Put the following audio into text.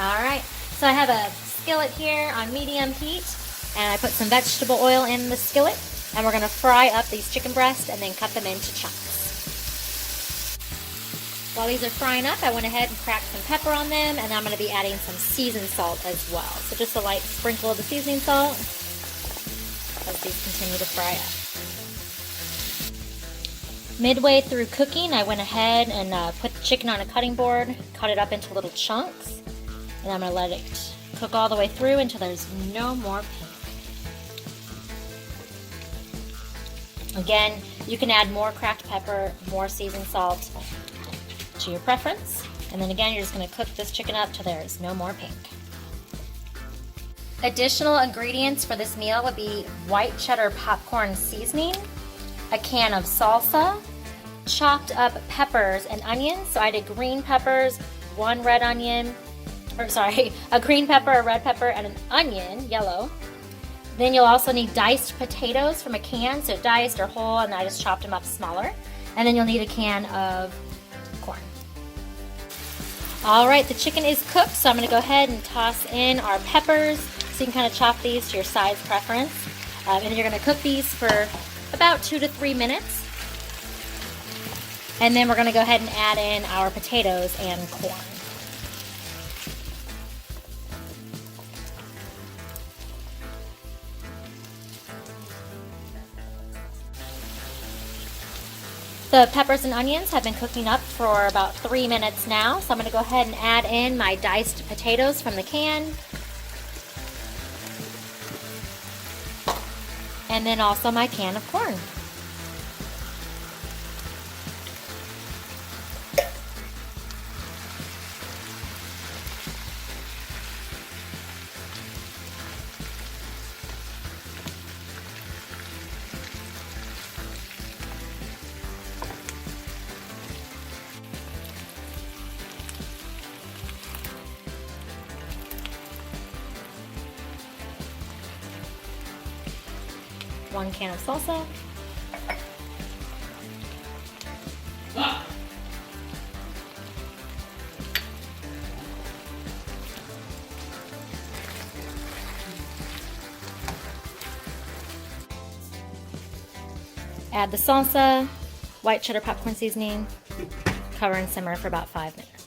All right, so I have a skillet here on medium heat, and I put some vegetable oil in the skillet, and we're gonna fry up these chicken breasts and then cut them into chunks. While these are frying up, I went ahead and cracked some pepper on them, and I'm gonna be adding some seasoned salt as well. So just a light sprinkle of the seasoning salt as these continue to fry up. Midway through cooking, I went ahead and put the chicken on a cutting board, cut it up into little chunks, and I'm gonna let it cook all the way through until there's no more pink. Again, you can add more cracked pepper, more seasoned salt to your preference. And then again, you're just gonna cook this chicken up till there's no more pink. Additional ingredients for this meal would be white cheddar popcorn seasoning, a can of salsa, chopped up peppers and onions. So I did green peppers, one red onion, a green pepper, a red pepper, and an onion, yellow. Then you'll also need diced potatoes from a can, so diced or whole, and I just chopped them up smaller. And then you'll need a can of corn. All right, the chicken is cooked, so I'm gonna go ahead and toss in our peppers. So you can kind of chop these to your size preference. And you're gonna cook these for about 2 to 3 minutes. And then we're gonna go ahead and add in our potatoes and corn. The peppers and onions have been cooking up for about 3 minutes now, so I'm going to go ahead and add in my diced potatoes from the can. And then also my can of corn. One can of salsa. Add the salsa, white cheddar popcorn seasoning, cover and simmer for about 5 minutes.